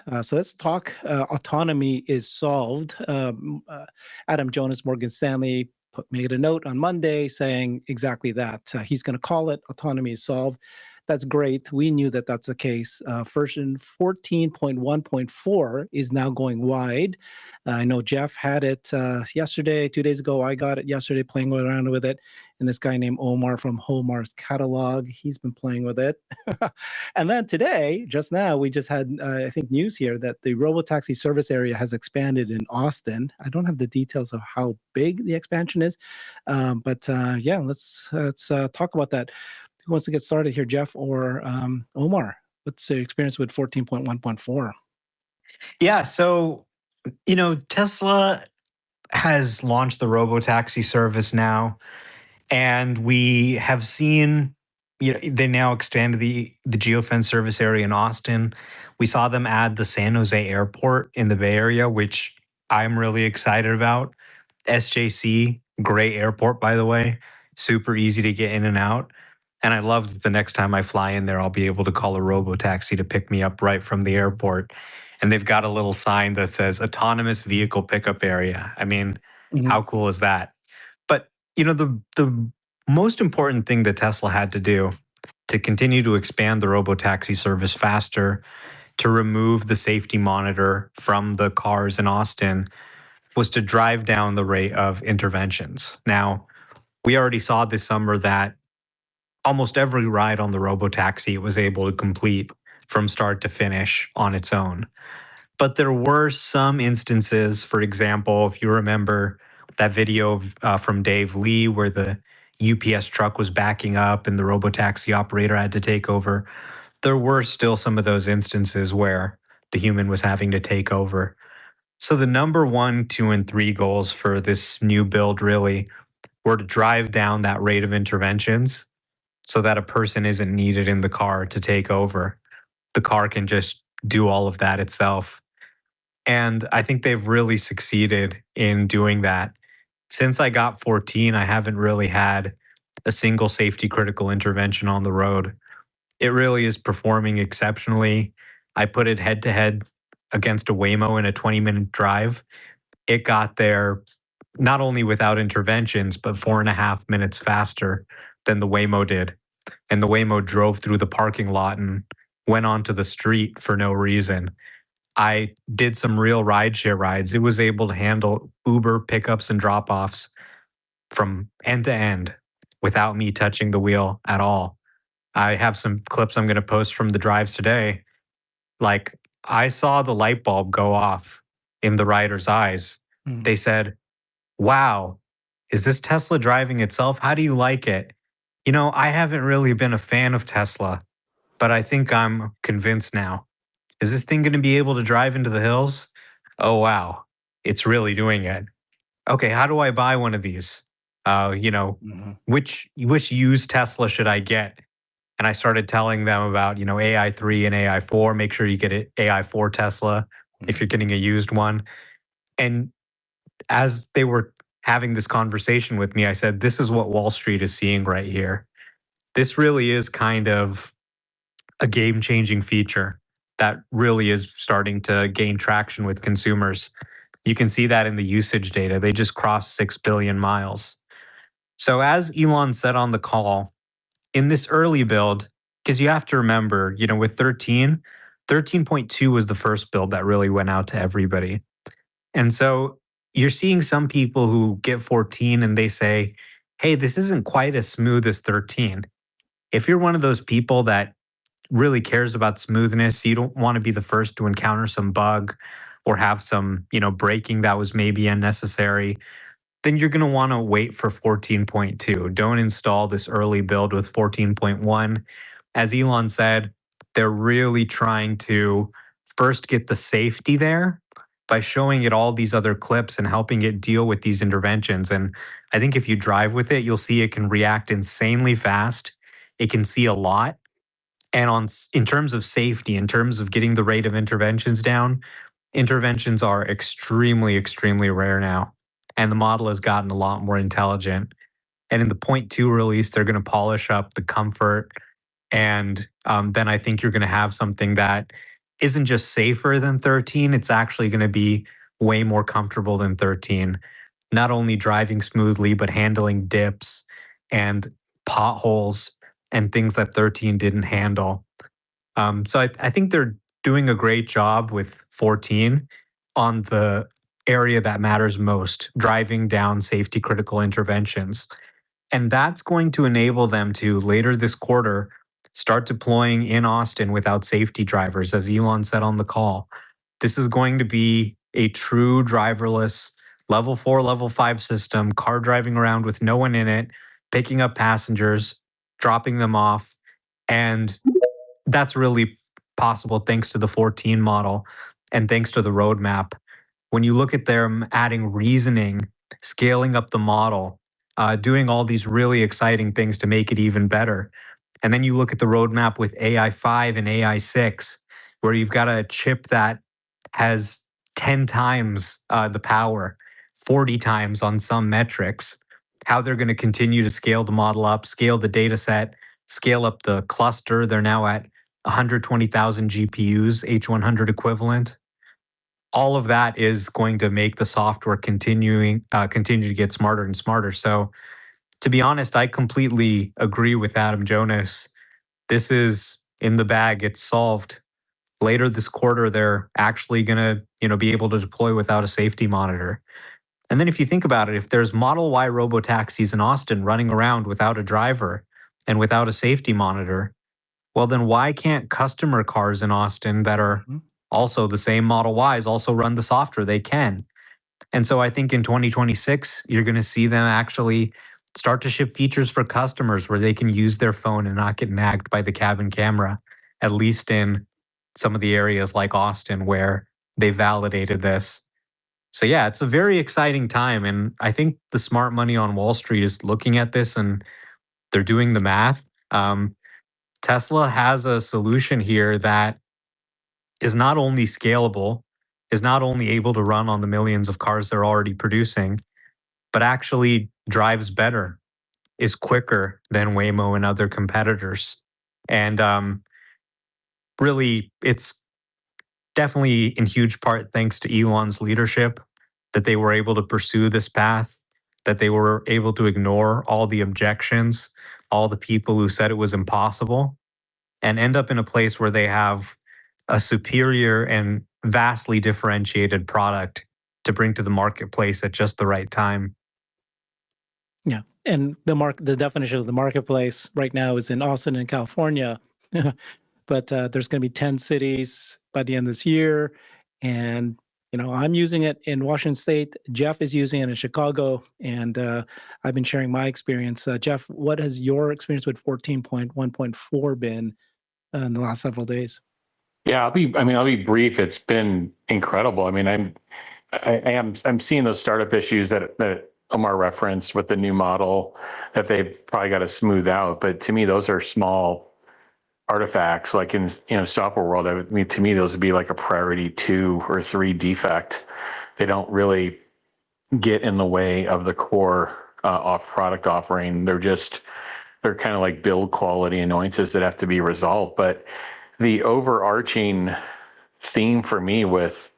right. So let's talk. Autonomy is solved. Adam Jonas, Morgan Stanley, made a note on Monday saying exactly that. He's going to call it autonomy is solved. That's great. We knew that that's the case. Version 14.1.4 is now going wide. I know Jeff had it yesterday, 2 days ago. I got it yesterday, playing around with it. And this guy named Omar from Homar's catalog, he's been playing with it. And then today, just now, we just had, I think, news here that the Robotaxi service area has expanded in Austin. I don't have the details of how big the expansion is, but yeah, let's talk about that. Who wants to get started here, Jeff or Omar? What's the experience with 14.1.4? Yeah, so, Tesla has launched the Robotaxi service now, and we have seen, they now expanded the geofence service area in Austin. We saw them add the San Jose airport in the Bay Area, which I'm really excited about. SJC, great airport, by the way, super easy to get in and out. And I love that the next time I fly in there, I'll be able to call a Robotaxi to pick me up right from the airport. And they've got a little sign that says autonomous vehicle pickup area. I mean, how cool is that? But, the most important thing that Tesla had to do to continue to expand the Robotaxi service faster, to remove the safety monitor from the cars in Austin, was to drive down the rate of interventions. Now, we already saw this summer that almost every ride on the Robotaxi it was able to complete from start to finish on its own. But there were some instances, for example, if you remember that video from Dave Lee where the UPS truck was backing up and the Robotaxi operator had to take over, there were still some of those instances where the human was having to take over. So the number 1, 2, and 3 goals for this new build really were to drive down that rate of interventions so that a person isn't needed in the car to take over. The car can just do all of that itself. And I think they've really succeeded in doing that. Since I got 14, I haven't really had a single safety critical intervention on the road. It really is performing exceptionally. I put it head to head against a Waymo in a 20-minute drive. It got there not only without interventions, but 4.5 minutes faster than the Waymo did. And the Waymo drove through the parking lot and went onto the street for no reason. I did some real rideshare rides. It was able to handle Uber pickups and drop-offs from end to end without me touching the wheel at all. I have some clips I'm going to post from the drives today. Like, I saw the light bulb go off in the rider's eyes. They said, "Wow, is this Tesla driving itself? How do you like it?" I haven't really been a fan of Tesla, but I think I'm convinced now. Is this thing going to be able to drive into the hills? Oh, wow. It's really doing it. Okay, how do I buy one of these? Which used Tesla should I get? And I started telling them about, AI3 and AI4. Make sure you get an AI4 Tesla if you're getting a used one. And as they were having this conversation with me, I said, this is what Wall Street is seeing right here. This really is kind of a game-changing feature that really is starting to gain traction with consumers. You can see that in the usage data. They just crossed 6 billion miles. So as Elon said on the call, in this early build, because you have to remember, with 13.2 was the first build that really went out to everybody. And so you're seeing some people who get 14 and they say, hey, this isn't quite as smooth as 13. If you're one of those people that really cares about smoothness, you don't want to be the first to encounter some bug or have some, braking that was maybe unnecessary, then you're going to want to wait for 14.2. Don't install this early build with 14.1. As Elon said, they're really trying to first get the safety there by showing it all these other clips and helping it deal with these interventions. And I think if you drive with it, you'll see it can react insanely fast. It can see a lot. And in terms of safety, in terms of getting the rate of interventions down, interventions are extremely, extremely rare now. And the model has gotten a lot more intelligent. And in the 0.2 release, they're going to polish up the comfort. And then I think you're going to have something that isn't just safer than 13, it's actually going to be way more comfortable than 13. Not only driving smoothly, but handling dips and potholes and things that 13 didn't handle. So I think they're doing a great job with 14 on the area that matters most, driving down safety critical interventions. And that's going to enable them to later this quarter start deploying in Austin without safety drivers, as Elon said on the call. This is going to be a true driverless level 4, level 5 system, car driving around with no one in it, picking up passengers, dropping them off. And that's really possible thanks to the 14 model and thanks to the roadmap. When you look at them adding reasoning, scaling up the model, doing all these really exciting things to make it even better. And then you look at the roadmap with AI 5 and AI 6, where you've got a chip that has 10 times the power, 40 times on some metrics, how they're going to continue to scale the model up, scale the data set, scale up the cluster. They're now at 120,000 GPUs, H100 equivalent. All of that is going to make the software continue to get smarter and smarter. So, to be honest, I completely agree with Adam Jonas. This is in the bag. It's solved. Later this quarter, they're actually going to, be able to deploy without a safety monitor. And then if you think about it, if there's Model Y robotaxis in Austin running around without a driver and without a safety monitor, well, then why can't customer cars in Austin that are also the same Model Ys also run the software? They can. And so I think in 2026, you're going to see them actually start to ship features for customers where they can use their phone and not get nagged by the cabin camera, at least in some of the areas like Austin where they validated this. So, yeah, it's a very exciting time. And I think the smart money on Wall Street is looking at this and they're doing the math. Tesla has a solution here that is not only scalable, is not only able to run on the millions of cars they're already producing, but actually drives better, is quicker than Waymo and other competitors. And really, it's definitely in huge part thanks to Elon's leadership that they were able to pursue this path, that they were able to ignore all the objections, all the people who said it was impossible, and end up in a place where they have a superior and vastly differentiated product to bring to the marketplace at just the right time. Yeah. And the definition of the marketplace right now is in Austin and California. But there's going to be 10 cities by the end of this year. And, I'm using it in Washington State. Jeff is using it in Chicago. And I've been sharing my experience. Jeff, what has your experience with 14.1.4 been in the last several days? Yeah, I'll be brief. It's been incredible. I mean, I'm seeing those startup issues that Omar referenced with the new model that they've probably got to smooth out. But to me, those are small artifacts. Like in software world, to me, those would be like a priority 2 or 3 defect. They don't really get in the way of the core off product offering. They're kind of like build quality annoyances that have to be resolved. But the overarching theme for me with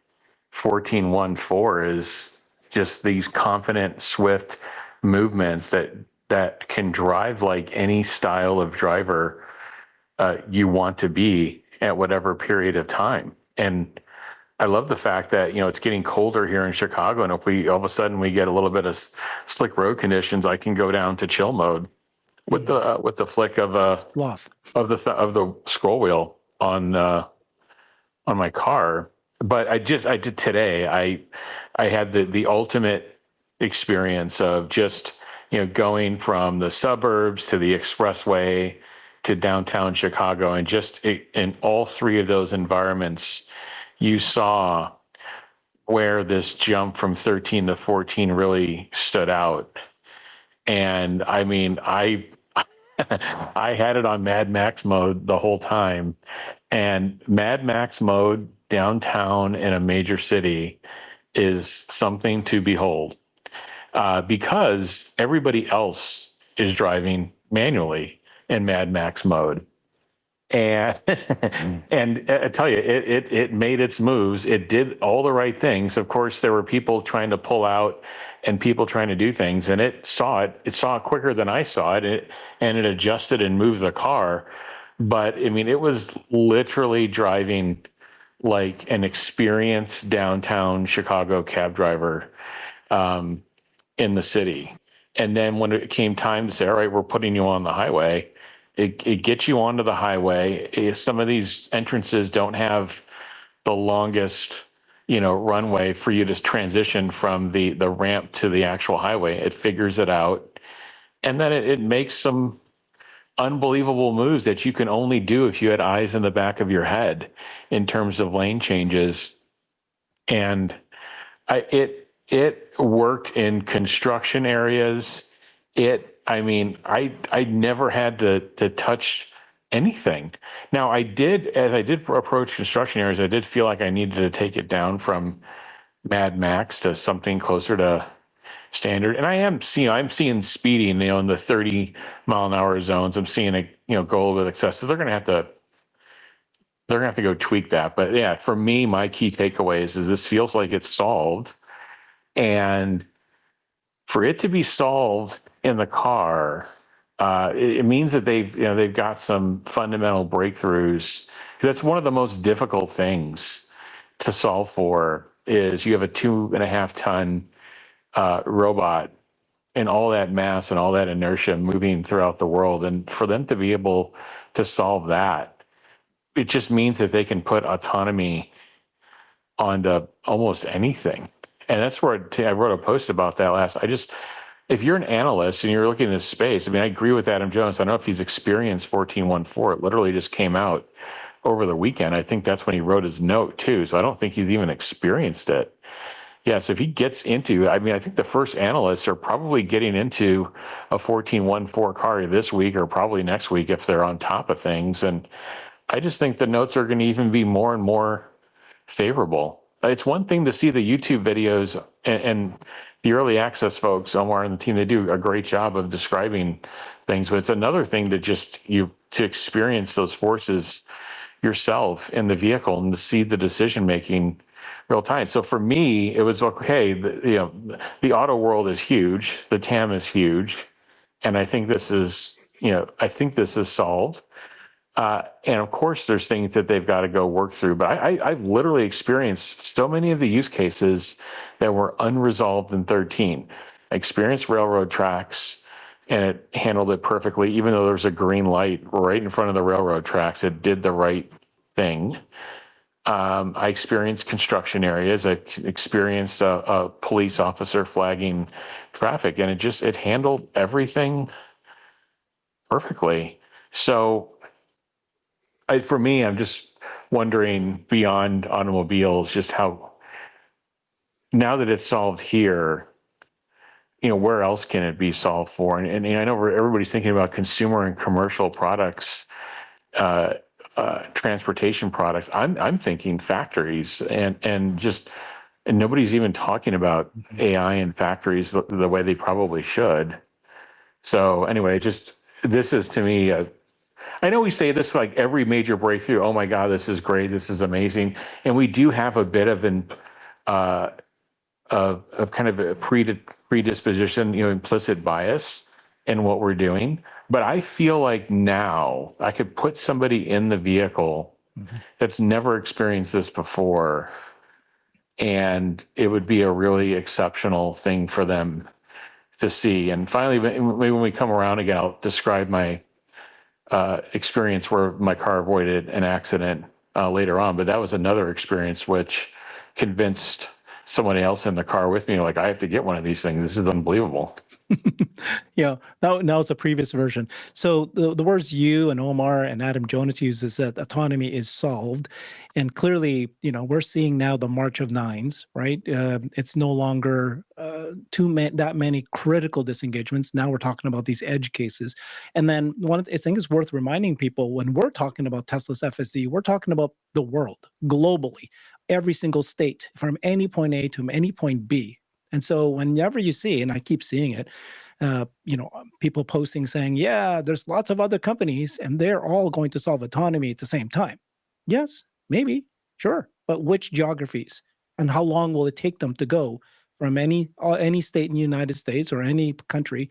14.1.4 is just these confident, swift movements that can drive like any style of driver you want to be at whatever period of time. And I love the fact that it's getting colder here in Chicago, and if we all of a sudden we get a little bit of slick road conditions, I can go down to chill mode with the flick of the scroll wheel on my car. But I did today. I had the ultimate experience of just going from the suburbs to the expressway to downtown Chicago, and just in all 3 of those environments, you saw where this jump from 13 to 14 really stood out. And I mean, I had it on Mad Max mode the whole time, and Mad Max mode downtown in a major city is something to behold, because everybody else is driving manually in Mad Max mode. And and I tell you, it made its moves. It did all the right things. Of course, there were people trying to pull out and people trying to do things, and it saw it. It saw it quicker than I saw it, and it adjusted and moved the car. But I mean, it was literally driving like an experienced downtown Chicago cab driver in the city. And then when it came time to say, all right, we're putting you on the highway, it gets you onto the highway. Some of these entrances don't have the longest, runway for you to transition from the ramp to the actual highway. It figures it out. And then it makes some unbelievable moves that you can only do if you had eyes in the back of your head in terms of lane changes. And it worked in construction areas. I never had to touch anything. Now as I did approach construction areas, I did feel like I needed to take it down from Mad Max to something closer to standard. And I'm seeing speeding, in the 30-mile-an-hour zones. I'm seeing it, go a little bit excessive. They're gonna have to go tweak that. But yeah, for me, my key takeaways is this feels like it's solved. And for it to be solved in the car, it means that they've got some fundamental breakthroughs. That's one of the most difficult things to solve for. Is you have a 2.5-ton robot and all that mass and all that inertia moving throughout the world, and for them to be able to solve that, it just means that they can put autonomy onto almost anything. And that's where I wrote a post about that if you're an analyst and you're looking at this space, I agree with Adam Jones. I don't know if he's experienced 14.1.4. It literally just came out over the weekend. I think that's when he wrote his note too. So I don't think he's even experienced it. Yeah, so if he gets into, I think the first analysts are probably getting into a 14.1.4 car this week or probably next week if they're on top of things. And I just think the notes are going to even be more and more favorable. It's one thing to see the YouTube videos and the early access folks, Omar and the team, they do a great job of describing things, but it's another thing to experience those forces yourself in the vehicle and to see the decision making real time. So for me, it was okay. The auto world is huge. The TAM is huge, and I think this is solved. And of course, there's things that they've got to go work through. But I've literally experienced so many of the use cases that were unresolved in 13. I experienced railroad tracks, and it handled it perfectly, even though there was a green light right in front of the railroad tracks. It did the right thing. I experienced construction areas. I experienced a police officer flagging traffic, and it handled everything perfectly. So for me, I'm just wondering beyond automobiles, just how, now that it's solved here, where else can it be solved for? And I know everybody's thinking about consumer and commercial products, transportation products. I'm thinking factories and nobody's even talking about AI in factories the way they probably should. So anyway, this is to me I know we say this like every major breakthrough. Oh my God, this is great. This is amazing. And we do have a bit of kind of a predisposition, implicit bias in what we're doing. But I feel like now I could put somebody in the vehicle that's never experienced this before, and it would be a really exceptional thing for them to see. And finally, maybe when we come around again, I'll describe my experience where my car avoided an accident later on. But that was another experience which convinced someone else in the car with me, like, I have to get one of these things. This is unbelievable. Yeah, that was a previous version. So the words you and Omar and Adam Jonas use is that autonomy is solved. And clearly, we're seeing now the march of nines, right? It's no longer that many critical disengagements. Now we're talking about these edge cases. And then I think it's worth reminding people, when we're talking about Tesla's FSD, we're talking about the world globally, every single state from any point A to any point B. And so whenever you see, and I keep seeing it, people posting saying, yeah, there's lots of other companies and they're all going to solve autonomy at the same time. Yes, maybe, sure. But which geographies and how long will it take them to go from any state in the United States or any country?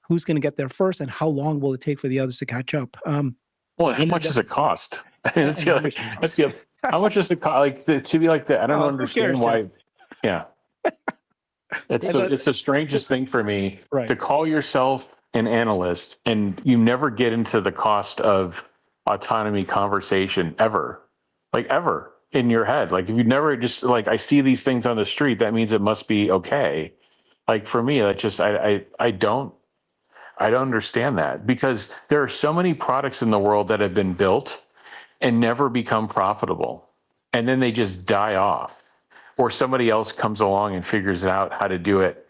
Who's going to get there first, and how long will it take for the others to catch up? Well, how much does it cost? And how much it costs. How much does it cost? To be like that, I don't Who understand cares, why. Jeff? Yeah, it's the strangest thing for me Right. to call yourself an analyst and you never get into the cost of autonomy conversation ever, like ever in your head. Like if you never just like I see these things on the street, that means it must be okay. Like for me, that just I don't understand that because there are so many products in the world that have been built and never become profitable. And then they just die off. Or somebody else comes along and figures out how to do it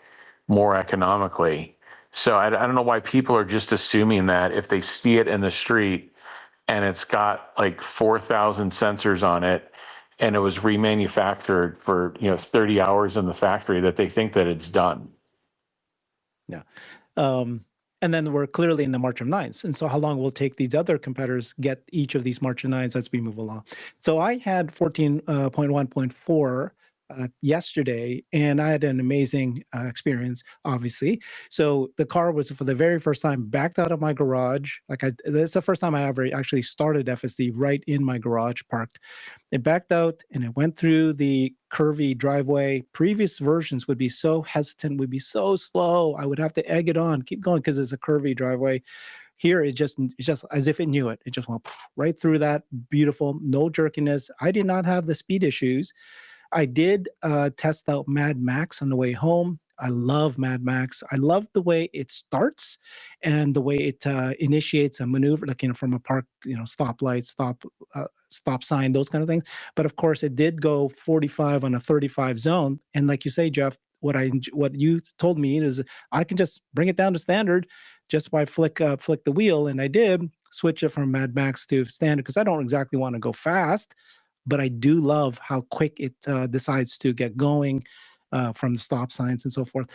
more economically. So I don't know why people are just assuming that if they see it in the street and it's got like 4,000 sensors on it and it was remanufactured for 30 hours in the factory that they think that it's done. Yeah. And then we're clearly in the March of Nines. And so how long will it take these other competitors get each of these March of Nines as we move along? So I had 14.1.4 yesterday, and I had an amazing experience, obviously. So the car was, for the very first time, backed out of my garage. It's the first time I ever actually started FSD right in my garage, parked. It backed out and it went through the curvy driveway. Previous versions would be so hesitant, would be so slow. I would have to egg it on, keep going because it's a curvy driveway. Here, it's just as if it knew it. It just went right through that. Beautiful, no jerkiness. I did not have the speed issues. I did test out Mad Max on the way home. I love Mad Max. I love the way it starts and the way it initiates a maneuver, like from a park, stoplight, stop sign, those kind of things. But of course, it did go 45 on a 35 zone. And like you say, Jeff, what you told me is I can just bring it down to standard just by flick the wheel, and I did switch it from Mad Max to standard because I don't exactly want to go fast. But I do love how quick it decides to get going from the stop signs and so forth.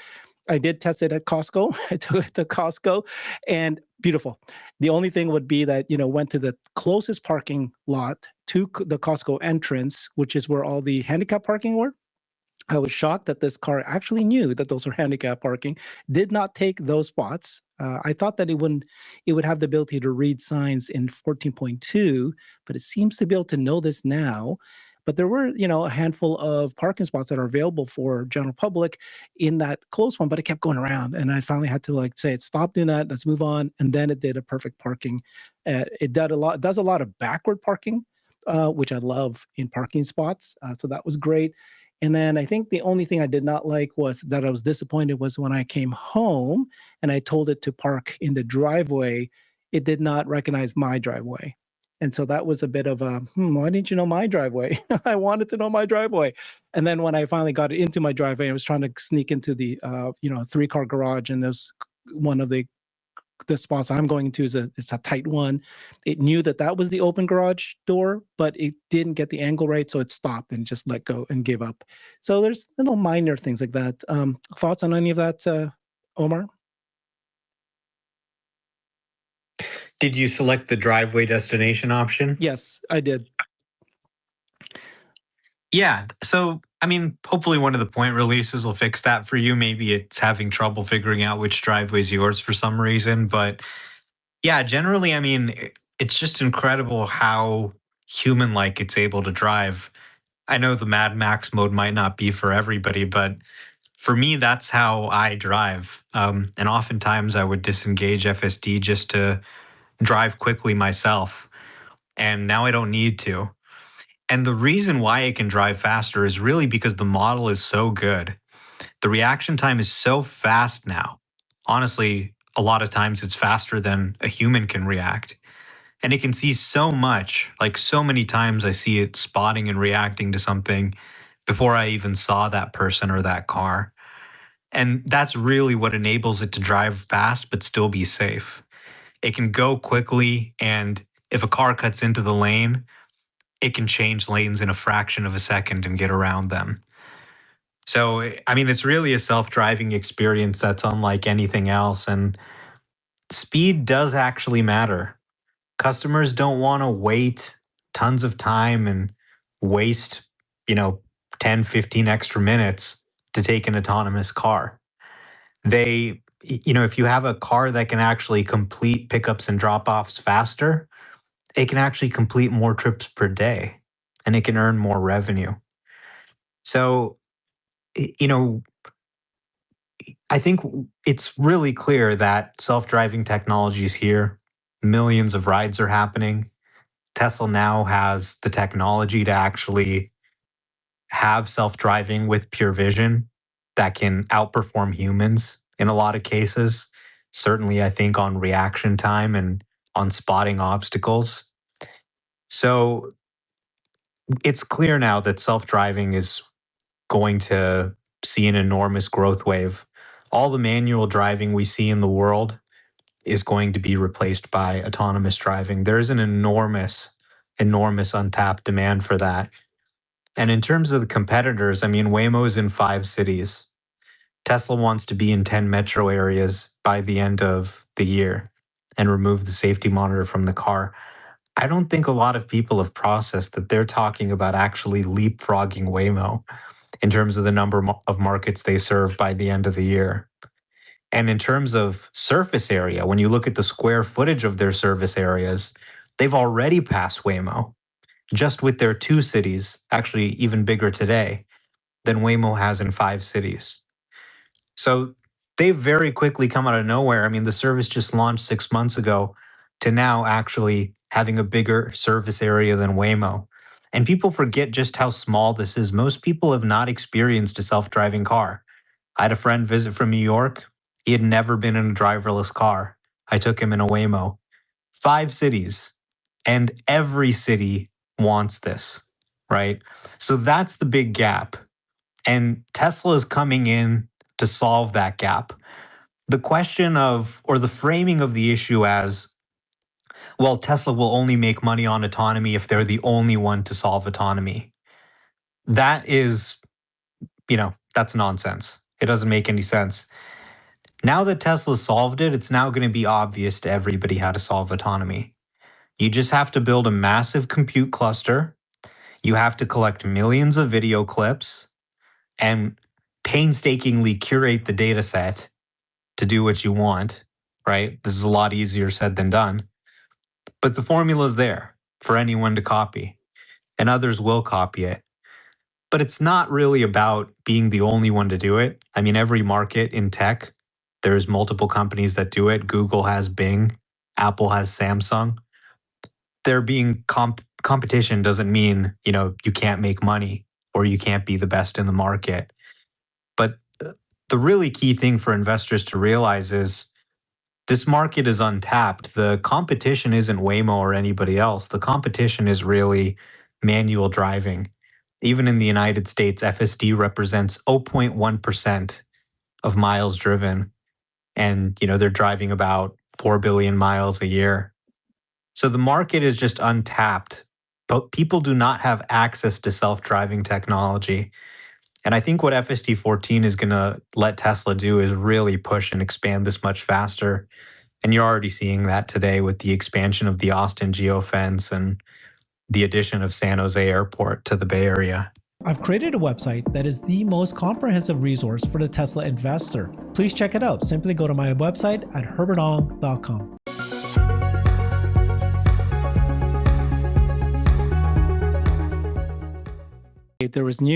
I did test it at Costco. I took it to Costco, and beautiful. The only thing would be that, went to the closest parking lot to the Costco entrance, which is where all the handicap parking were. I was shocked that this car actually knew that those were handicap parking, did not take those spots. I thought that it would have the ability to read signs in 14.2, but it seems to be able to know this now. But there were, a handful of parking spots that are available for general public in that close one, but it kept going around. And I finally had to say, stop doing that, let's move on. And then it did a perfect parking. It does a lot of backward parking, which I love in parking spots. So that was great. And then I think the only thing I did not like was that I was disappointed was when I came home and I told it to park in the driveway, it did not recognize my driveway. And so that was a bit of a, why didn't you know my driveway? I wanted to know my driveway. And then when I finally got it into my driveway, I was trying to sneak into the, 3-car garage, and there's one of the spots I'm going into it's a tight one. It knew that was the open garage door, but it didn't get the angle right, so it stopped and just let go and gave up. So there's little minor things like that. Thoughts on any of that, Omar? Did you select the driveway destination option? Yes, I did. Yeah. So, hopefully one of the point releases will fix that for you. Maybe it's having trouble figuring out which driveway is yours for some reason. But yeah, generally, it's just incredible how human-like it's able to drive. I know the Mad Max mode might not be for everybody, but for me, that's how I drive. And oftentimes I would disengage FSD just to drive quickly myself. And now I don't need to. And the reason why it can drive faster is really because the model is so good. The reaction time is so fast now. Honestly, a lot of times it's faster than a human can react. And it can see so much, like so many times I see it spotting and reacting to something before I even saw that person or that car. And that's really what enables it to drive fast but still be safe. It can go quickly, and if a car cuts into the lane, it can change lanes in a fraction of a second and get around them. So, I mean, it's really a self-driving experience that's unlike anything else. And speed does actually matter. Customers don't want to wait tons of time and waste, you know, 10, 15 extra minutes to take an autonomous car. If you have a car that can actually complete pickups and drop offs faster, it can actually complete more trips per day and it can earn more revenue. So, you know, I think it's really clear that self driving technology is here. Millions of rides are happening. Tesla now has the technology to actually have self driving with pure vision that can outperform humans in a lot of cases. Certainly, I think on reaction time and on spotting obstacles. So it's clear now that self driving is going to see an enormous growth wave. All the manual driving we see in the world is going to be replaced by autonomous driving. There's an enormous, enormous untapped demand for that. And in terms of the competitors, I mean, Waymo's in 5 cities. Tesla wants to be in 10 metro areas by the end of the year and remove the safety monitor from the car. I don't think a lot of people have processed that they're talking about actually leapfrogging Waymo in terms of the number of markets they serve by the end of the year. And in terms of surface area, when you look at the square footage of their service areas, they've already passed Waymo just with their 2 cities, actually even bigger today than Waymo has in 5 cities. So they've very quickly come out of nowhere. I mean, the service just launched 6 months ago to now actually having a bigger service area than Waymo. And people forget just how small this is. Most people have not experienced a self-driving car. I had a friend visit from New York. He had never been in a driverless car. I took him in a Waymo. 5 cities, and every city wants this, right? So that's the big gap. And Tesla is coming in to solve that gap. The question of, or the framing of the issue as, well, Tesla will only make money on autonomy if they're the only one to solve autonomy. That is, that's nonsense. It doesn't make any sense. Now that Tesla solved it, it's now going to be obvious to everybody how to solve autonomy. You just have to build a massive compute cluster. You have to collect millions of video clips and painstakingly curate the data set to do what you want, right? This is a lot easier said than done. But the formula is there for anyone to copy, and others will copy it. But it's not really about being the only one to do it. I mean, every market in tech, there's multiple companies that do it. Google has Bing, Apple has Samsung. There being competition doesn't mean, you can't make money or you can't be the best in the market. But the really key thing for investors to realize is this market is untapped. The competition isn't Waymo or anybody else. The competition is really manual driving. Even in the United States, FSD represents 0.1% of miles driven. And, they're driving about 4 billion miles a year. So the market is just untapped, but people do not have access to self-driving technology. And I think what FSD 14 is going to let Tesla do is really push and expand this much faster. And you're already seeing that today with the expansion of the Austin geofence and the addition of San Jose Airport to the Bay Area. I've created a website that is the most comprehensive resource for the Tesla investor. Please check it out. Simply go to my website at herbertong.com. There was news